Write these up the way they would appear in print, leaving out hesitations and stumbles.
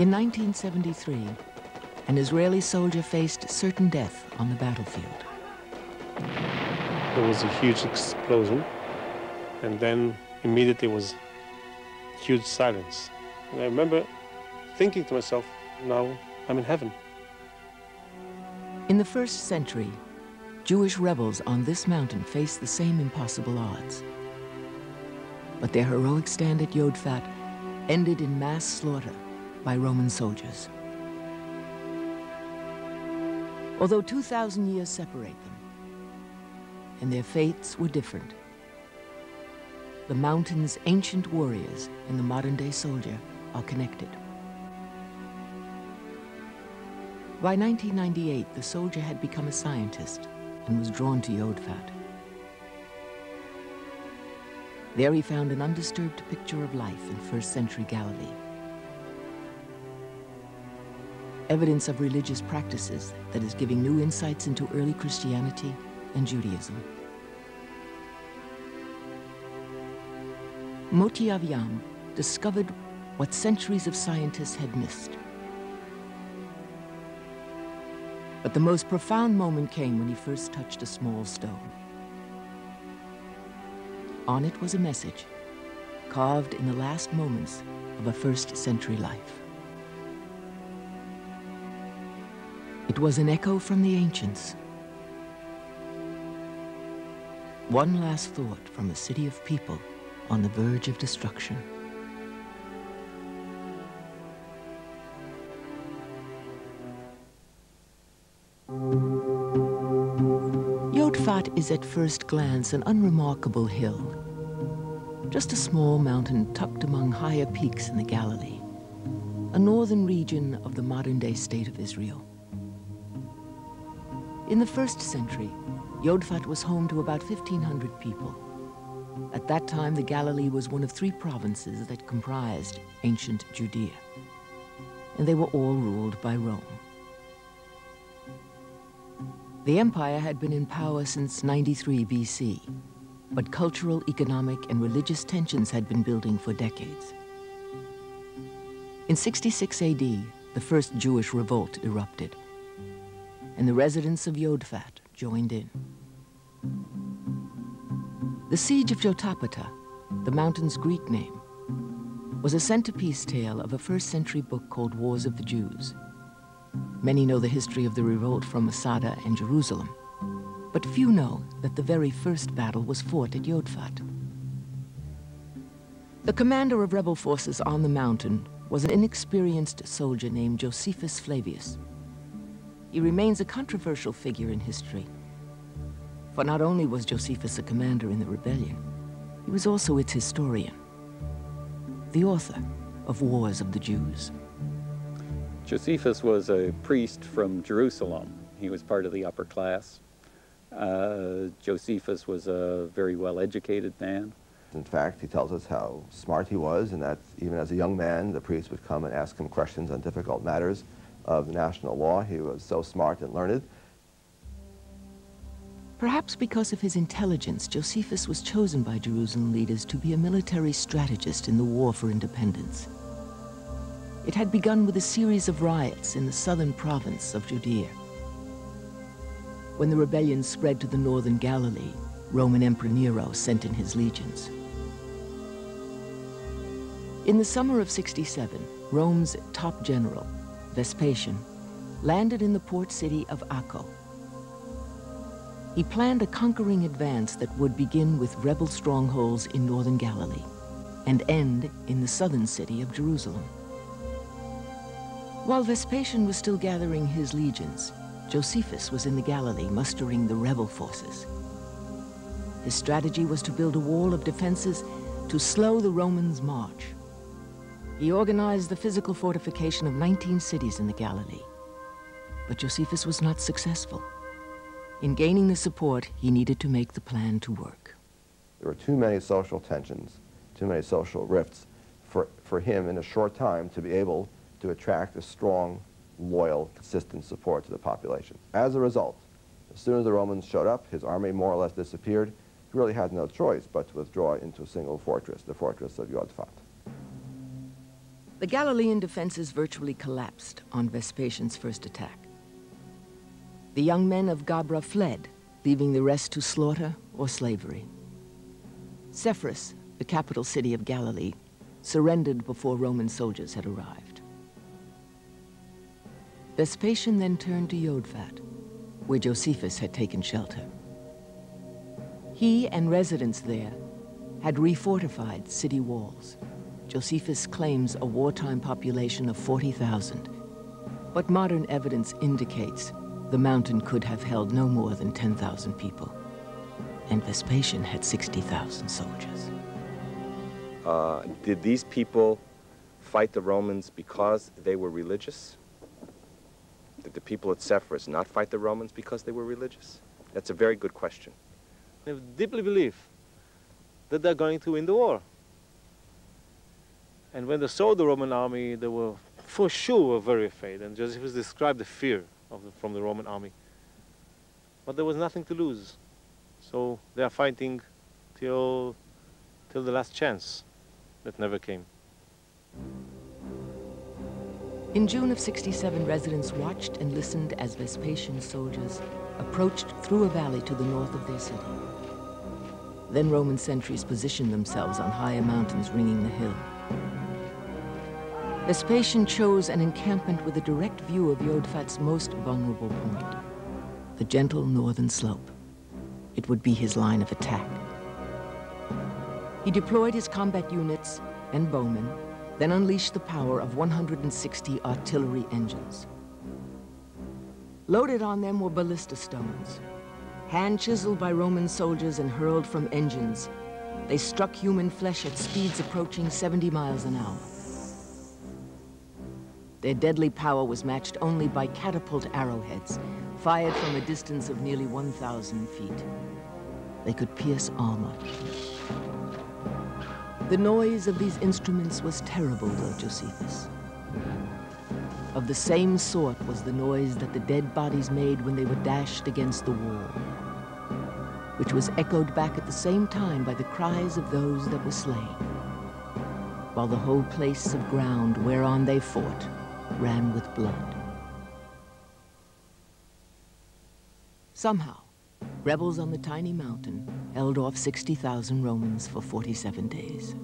In 1973, an Israeli soldier faced certain death on the battlefield. There was a huge explosion, and then immediately was huge silence. And I remember thinking to myself, now I'm in heaven. In the first century, Jewish rebels on this mountain faced the same impossible odds. But their heroic stand at יודפת ended in mass slaughter by Roman soldiers. Although 2,000 years separate them, and their fates were different, the mountain's ancient warriors and the modern-day soldier are connected. By 1998, the soldier had become a scientist and was drawn to יודפת. There he found an undisturbed picture of life in first-century Galilee. Evidence of religious practices that is giving new insights into early Christianity and Judaism. Moti Avyam discovered what centuries of scientists had missed. But the most profound moment came when he first touched a small stone. On it was a message, carved in the last moments of a first-century life. It was an echo from the ancients. One last thought from a city of people on the verge of destruction. יודפת is at first glance an unremarkable hill, just a small mountain tucked among higher peaks in the Galilee, a northern region of the modern-day state of Israel. In the first century, יודפת was home to about 1,500 people. At that time, the Galilee was one of 3 provinces that comprised ancient Judea, and they were all ruled by Rome. The empire had been in power since 93 BC, but cultural, economic, and religious tensions had been building for decades. In 66 AD, the first Jewish revolt erupted, and the residents of יודפת joined in. The siege of Jotapata, the mountain's Greek name, was a centerpiece tale of a first-century book called Wars of the Jews. Many know the history of the revolt from Masada and Jerusalem, but few know that the very first battle was fought at יודפת. The commander of rebel forces on the mountain was an inexperienced soldier named Josephus Flavius. He remains a controversial figure in history, for not only was Josephus a commander in the rebellion, he was also its historian, the author of Wars of the Jews. Josephus was a priest from Jerusalem. He was part of the upper class. Josephus was a very well-educated man. In fact, he tells us how smart he was, and that even as a young man, the priest would come and ask him questions on difficult matters of national law. He was so smart and learned. Perhaps because of his intelligence, Josephus was chosen by Jerusalem leaders to be a military strategist in the war for independence. It had begun with a series of riots in the southern province of Judea. When the rebellion spread to the northern Galilee, Roman Emperor Nero sent in his legions. In the summer of 67, Rome's top general, Vespasian, landed in the port city of Acco. He planned a conquering advance that would begin with rebel strongholds in northern Galilee and end in the southern city of Jerusalem. While Vespasian was still gathering his legions, Josephus was in the Galilee mustering the rebel forces. His strategy was to build a wall of defenses to slow the Romans' march. He organized the physical fortification of 19 cities in the Galilee. But Josephus was not successful. In gaining the support, he needed to make the plan to work. There were too many social tensions, too many social rifts for him in a short time to be able to attract a strong, loyal, consistent support to the population. As a result, as soon as the Romans showed up, his army more or less disappeared. He really had no choice but to withdraw into a single fortress, the fortress of יודפת. The Galilean defenses virtually collapsed on Vespasian's first attack. The young men of Gabra fled, leaving the rest to slaughter or slavery. Sepphoris, the capital city of Galilee, surrendered before Roman soldiers had arrived. Vespasian then turned to יודפת, where Josephus had taken shelter. He and residents there had refortified city walls. Josephus claims a wartime population of 40,000, but modern evidence indicates the mountain could have held no more than 10,000 people, and Vespasian had 60,000 soldiers. Did these people fight the Romans because they were religious? Did the people at Sepphoris not fight the Romans because they were religious? That's a very good question. They deeply believe that they're going to win the war. And when they saw the Roman army, they were for sure very afraid. And Josephus described the fear from the Roman army. But there was nothing to lose. So they are fighting till the last chance that never came. In June of 67, residents watched and listened as Vespasian's soldiers approached through a valley to the north of their city. Then Roman sentries positioned themselves on higher mountains ringing the hill. Vespasian chose an encampment with a direct view of יודפet's most vulnerable point, the gentle northern slope. It would be his line of attack. He deployed his combat units and bowmen, then unleashed the power of 160 artillery engines. Loaded on them were ballista stones. Hand-chiseled by Roman soldiers and hurled from engines, they struck human flesh at speeds approaching 70 miles an hour. Their deadly power was matched only by catapult arrowheads, fired from a distance of nearly 1,000 feet. They could pierce armor. The noise of these instruments was terrible, wrote Josephus. Of the same sort was the noise that the dead bodies made when they were dashed against the wall, which was echoed back at the same time by the cries of those that were slain, while the whole place of ground whereon they fought ran with blood. Somehow, rebels on the tiny mountain held off 60,000 Romans for 47 days.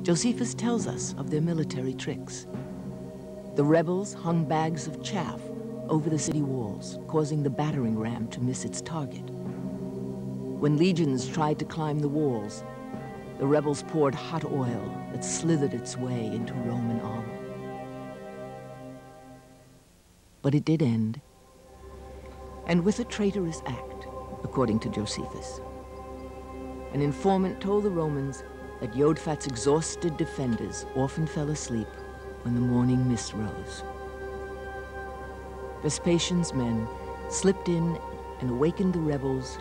Josephus tells us of their military tricks. The rebels hung bags of chaff over the city walls, causing the battering ram to miss its target. When legions tried to climb the walls, the rebels poured hot oil that slithered its way into Roman armor. But it did end, and with a traitorous act, according to Josephus. An informant told the Romans that יודפet's exhausted defenders often fell asleep when the morning mist rose. Vespasian's men slipped in and awakened the rebels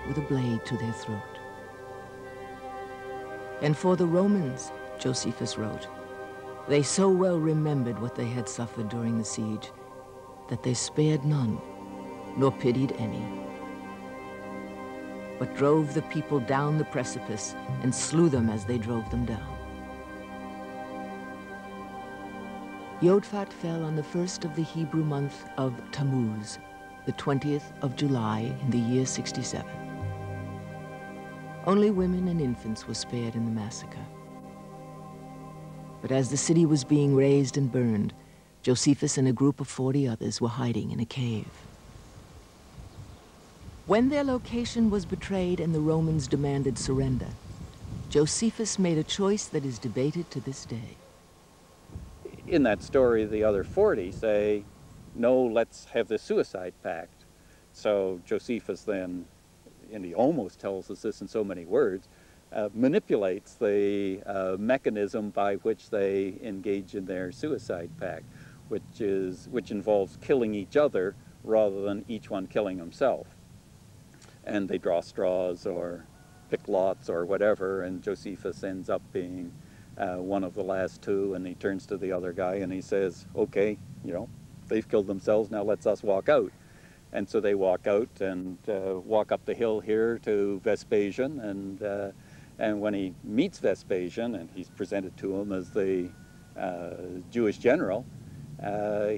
with a blade to their throat. And for the Romans, Josephus wrote, they so well remembered what they had suffered during the siege that they spared none, nor pitied any, but drove the people down the precipice and slew them as they drove them down. יודפet fell on the first of the Hebrew month of Tammuz, the 20th of July in the year 67. Only women and infants were spared in the massacre. But as the city was being razed and burned, Josephus and a group of 40 others were hiding in a cave. When their location was betrayed and the Romans demanded surrender, Josephus made a choice that is debated to this day. In that story, the other 40 say, no, let's have the suicide pact. So Josephus then, and he almost tells us this in so many words, manipulates the mechanism by which they engage in their suicide pact, which involves killing each other rather than each one killing himself. And they draw straws or pick lots or whatever, and Josephus ends up being one of the last two, and he turns to the other guy and he says, okay, you know, they've killed themselves, now let's us walk out. And so they walk out and walk up the hill here to Vespasian, and when he meets Vespasian, and he's presented to him as the Jewish general,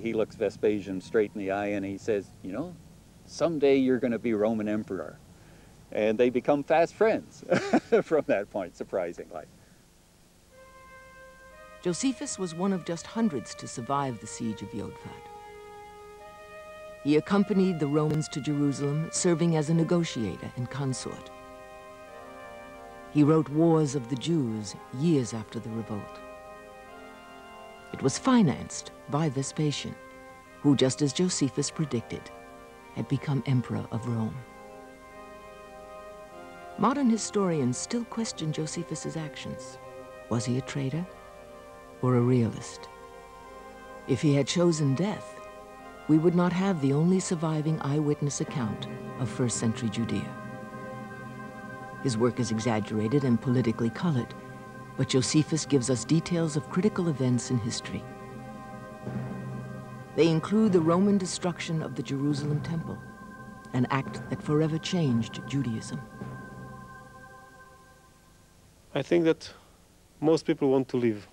he looks Vespasian straight in the eye and he says, you know, someday you're going to be Roman emperor. And they become fast friends from that point, surprisingly. Josephus was one of just hundreds to survive the siege of יודפת. He accompanied the Romans to Jerusalem, serving as a negotiator and consort. He wrote Wars of the Jews years after the revolt. It was financed by Vespasian, who, just as Josephus predicted, had become emperor of Rome. Modern historians still question Josephus's actions. Was he a traitor or a realist? If he had chosen death, we would not have the only surviving eyewitness account of first-century Judea. His work is exaggerated and politically colored, but Josephus gives us details of critical events in history. They include the Roman destruction of the Jerusalem temple, an act that forever changed Judaism. I think that most people want to live.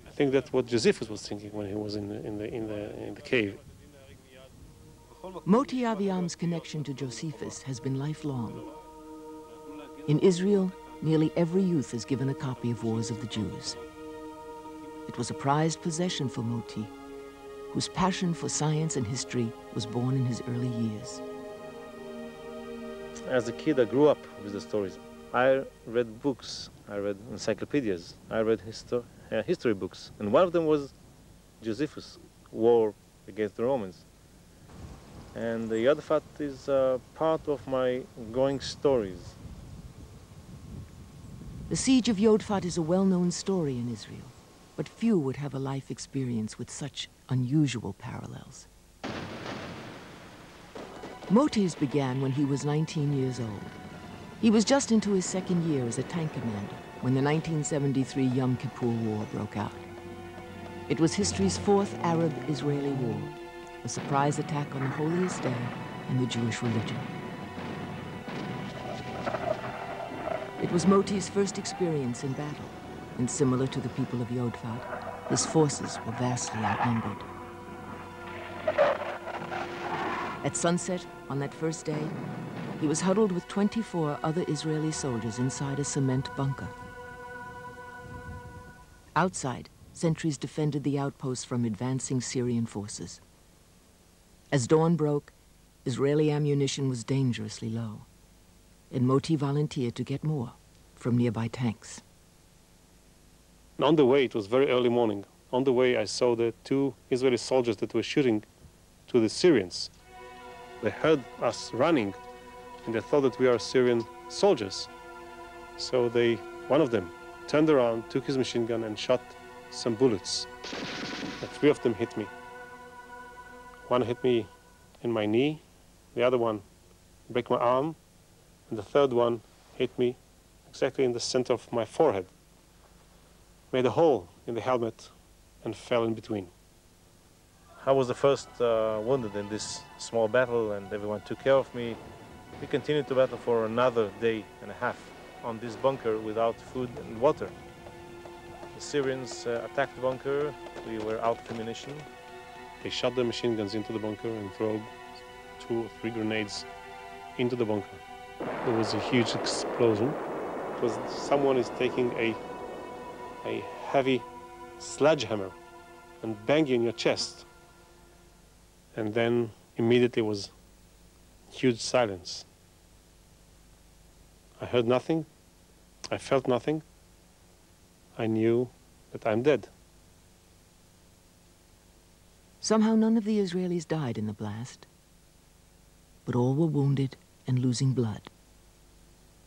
I think that's what Josephus was thinking when he was in the cave. Moti Aviam's connection to Josephus has been lifelong. In Israel, nearly every youth is given a copy of Wars of the Jews. It was a prized possession for Moti, whose passion for science and history was born in his early years. As a kid, I grew up with the stories. I read books, I read encyclopedias, I read history books, and one of them was Josephus' war against the Romans. And the יודפת is part of my growing stories. The siege of יודפת is a well-known story in Israel, but few would have a life experience with such unusual parallels. Moti's began when he was 19 years old. He was just into his second year as a tank commander when the 1973 Yom Kippur War broke out. It was history's fourth Arab-Israeli war, a surprise attack on the holiest day in the Jewish religion. It was Moti's first experience in battle, and similar to the people of יודפת, his forces were vastly outnumbered. At sunset on that first day, he was huddled with 24 other Israeli soldiers inside a cement bunker. Outside, sentries defended the outposts from advancing Syrian forces. As dawn broke, Israeli ammunition was dangerously low, and Moti volunteered to get more from nearby tanks. On the way, it was very early morning. On the way, I saw the two Israeli soldiers that were shooting to the Syrians. They heard us running, and they thought that we are Syrian soldiers. So one of them turned around, took his machine gun, and shot some bullets. The three of them hit me. One hit me in my knee, the other one broke my arm, and the third one hit me exactly in the center of my forehead. Made a hole in the helmet and fell in between. I was the first wounded in this small battle, and everyone took care of me. We continued to battle for another day and a half on this bunker without food and water. The Syrians attacked the bunker. We were out of ammunition. They shot their machine guns into the bunker and threw 2 or 3 grenades into the bunker. There was a huge explosion. It was someone is taking a heavy sledgehammer and banging in your chest. And then immediately was huge silence. I heard nothing, I felt nothing. I knew that I'm dead. Somehow none of the Israelis died in the blast, but all were wounded and losing blood.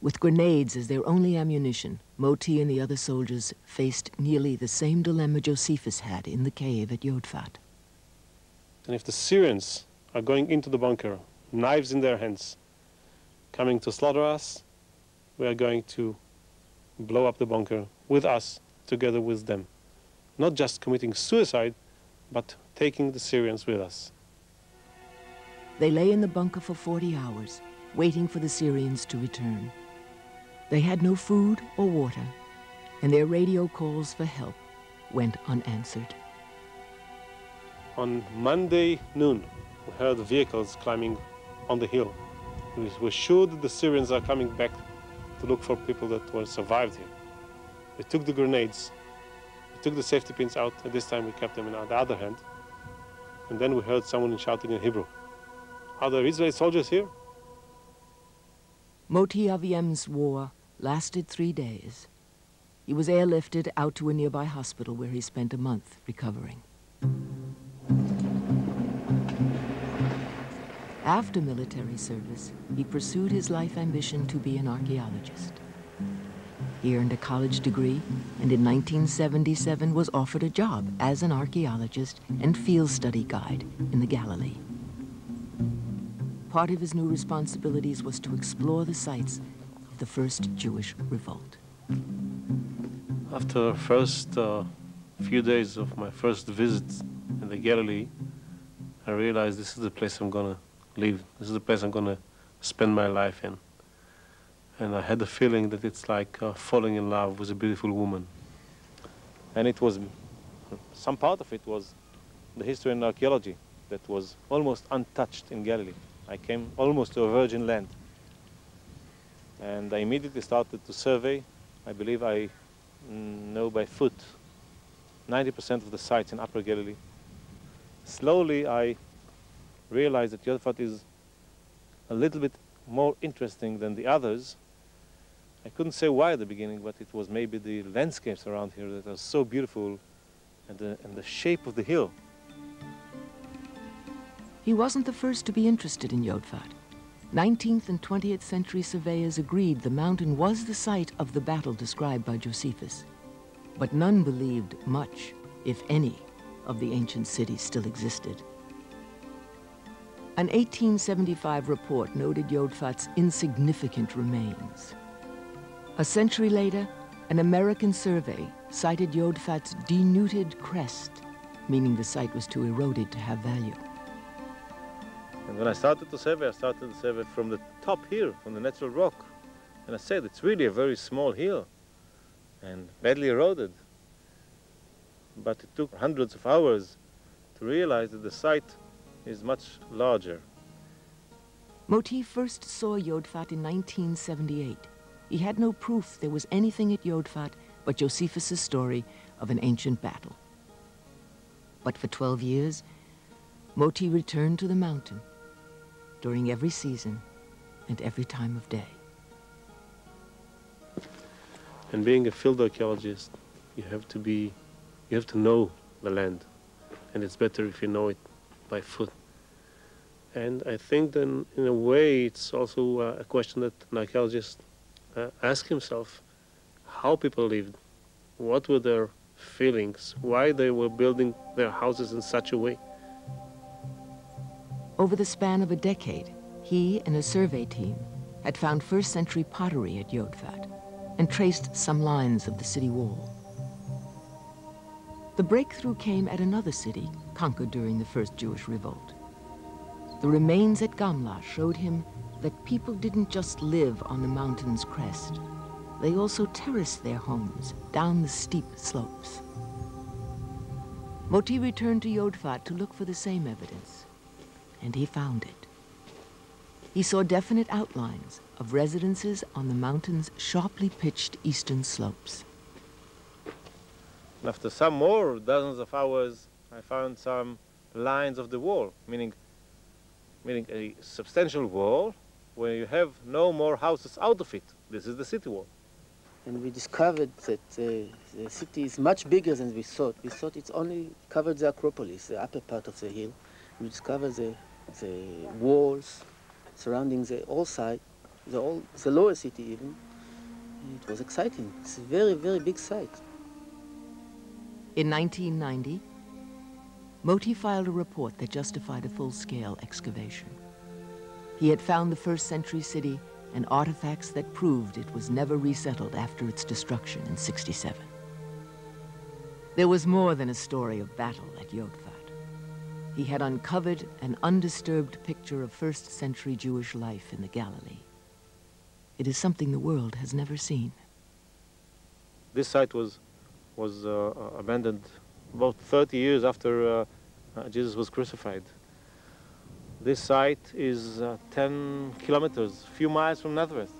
With grenades as their only ammunition, Moti and the other soldiers faced nearly the same dilemma Josephus had in the cave at יודפת. And if the Syrians are going into the bunker, knives in their hands, coming to slaughter us, we are going to blow up the bunker with us, together with them. Not just committing suicide, but taking the Syrians with us. They lay in the bunker for 40 hours, waiting for the Syrians to return. They had no food or water, and their radio calls for help went unanswered. On Monday noon, we heard vehicles climbing on the hill. We were sure that the Syrians are coming back to look for people that were survived here. They took the grenades, we took the safety pins out, and this time we kept them in the other hand. And then we heard someone shouting in Hebrew, "Are there Israeli soldiers here?" Moti Aviem's war lasted 3 days. He was airlifted out to a nearby hospital where he spent a month recovering. After military service, he pursued his life ambition to be an archaeologist. He earned a college degree and in 1977 was offered a job as an archaeologist and field study guide in the Galilee. Part of his new responsibilities was to explore the sites of the first Jewish revolt. After the first few days of my first visit in the Galilee, I realized this is the place I'm gonna live. This is the place I'm gonna spend my life in. And I had the feeling that it's like falling in love with a beautiful woman. And it was, some part of it was the history and archaeology that was almost untouched in Galilee. I came almost to a virgin land. And I immediately started to survey. I believe I know by foot 90% of the sites in Upper Galilee. Slowly I realized that יודפת is a little bit more interesting than the others. I couldn't say why at the beginning, but it was maybe the landscapes around here that are so beautiful and the shape of the hill. He wasn't the first to be interested in יודפת. 19th and 20th century surveyors agreed the mountain was the site of the battle described by Josephus. But none believed much, if any, of the ancient city still existed. An 1875 report noted יודfat's insignificant remains. A century later, an American survey cited יודfat's denuded crest, meaning the site was too eroded to have value. And when I started to survey from the top here, from the natural rock. And I said, it's really a very small hill and badly eroded. But it took hundreds of hours to realize that the site is much larger. Moti first saw יודפת in 1978. He had no proof there was anything at יודפת but Josephus' story of an ancient battle. But for 12 years, Moti returned to the mountain during every season and every time of day. And being a field archaeologist, you have to know the land, and it's better if you know it by foot. And I think then, in a way, it's also a question that an archaeologist asks himself: how people lived, what were their feelings, why they were building their houses in such a way. Over the span of a decade, he and a survey team had found first-century pottery at יודפת and traced some lines of the city wall. The breakthrough came at another city conquered during the first Jewish revolt. The remains at Gamla showed him that people didn't just live on the mountain's crest. They also terraced their homes down the steep slopes. Moti returned to יודפת to look for the same evidence, and he found it. He saw definite outlines of residences on the mountain's sharply pitched eastern slopes. And after some more dozens of hours, I found some lines of the wall, meaning a substantial wall where you have no more houses out of it. This is the city wall. And we discovered that the city is much bigger than we thought. We thought it's only covered the Acropolis, the upper part of the hill. We discovered the walls surrounding the whole side, the lower city even. And it was exciting. It's a very, very big site. In 1990, Moti filed a report that justified a full-scale excavation. He had found the first-century city and artifacts that proved it was never resettled after its destruction in '67. There was more than a story of battle at יודפת. He had uncovered an undisturbed picture of first-century Jewish life in the Galilee. It is something the world has never seen. This site was was abandoned about 30 years after Jesus was crucified. This site is 10 kilometers, a few miles from Nazareth.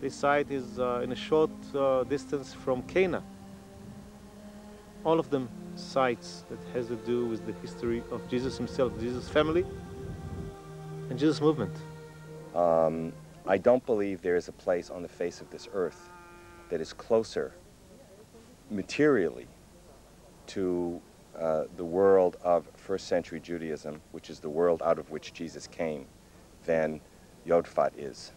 This site is in a short distance from Cana. All of them sites that has to do with the history of Jesus himself, Jesus' family, and Jesus' movement. I don't believe there is a place on the face of this earth that is closer materially to the world of first century Judaism, which is the world out of which Jesus came, than יודפת is.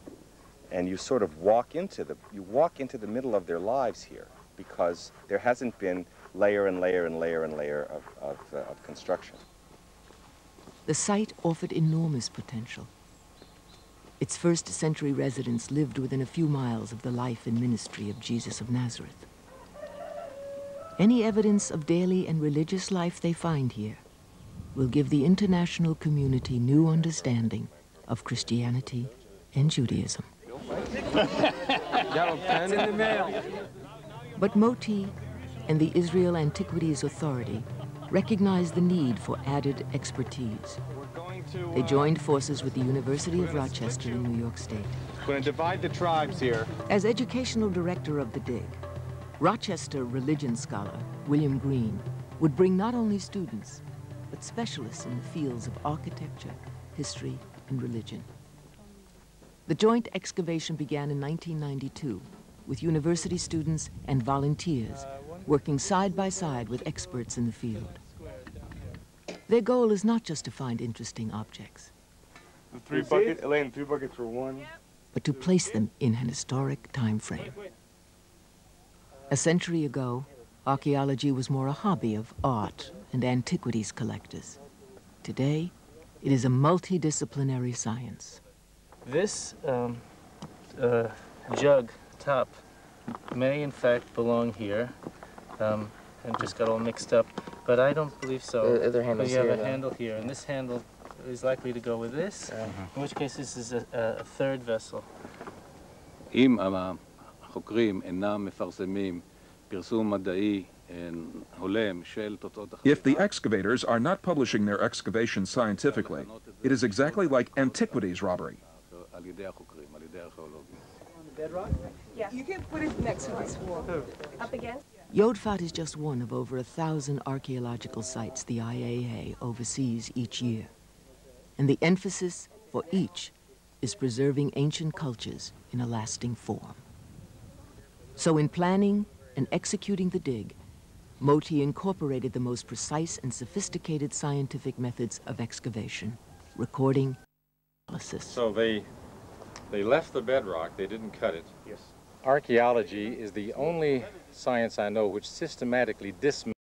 And you sort of walk into the middle of their lives here, because there hasn't been layer and layer and layer and layer of construction. The site offered enormous potential. Its first century residents lived within a few miles of the life and ministry of Jesus of Nazareth. Any evidence of daily and religious life they find here will give the international community new understanding of Christianity and Judaism. It's in the mail. But Moti and the Israel Antiquities Authority recognized the need for added expertise. They joined forces with the University of Rochester in New York State. We're going to divide the tribes here. As educational director of the dig, Rochester religion scholar William Green would bring not only students, but specialists in the fields of architecture, history, and religion. The joint excavation began in 1992 with university students and volunteers working side by side with experts in the field. Their goal is not just to find interesting objects, The 3 buckets, Elaine, 3 buckets for one. but to place them in an historic time frame. A century ago, archaeology was more a hobby of art and antiquities collectors. Today, it is a multidisciplinary science. This jug top may in fact belong here, and just got all mixed up, but I don't believe so. The other handle's You have here, a though. handle here, and this handle is likely to go with this, in which case this is a third vessel. אם החוקרים אינם מפרסמים פרסום מדעי הולם של תוצאות החקירה. If the excavators are not publishing their excavations scientifically, it is exactly like antiquities robbery. על ידי החוקרים, על ידי הארכיאולוגים. Bedrock? Yeah. You can put it next to this wall. Up again? יודפת is just one of over 1,000 archaeological sites the IAA oversees each year. And the emphasis for each is preserving ancient cultures in a lasting form. So in planning and executing the dig, Moti incorporated the most precise and sophisticated scientific methods of excavation, recording, analysis. So they left the bedrock, they didn't cut it. Yes. Archaeology is the only science I know which systematically dismantles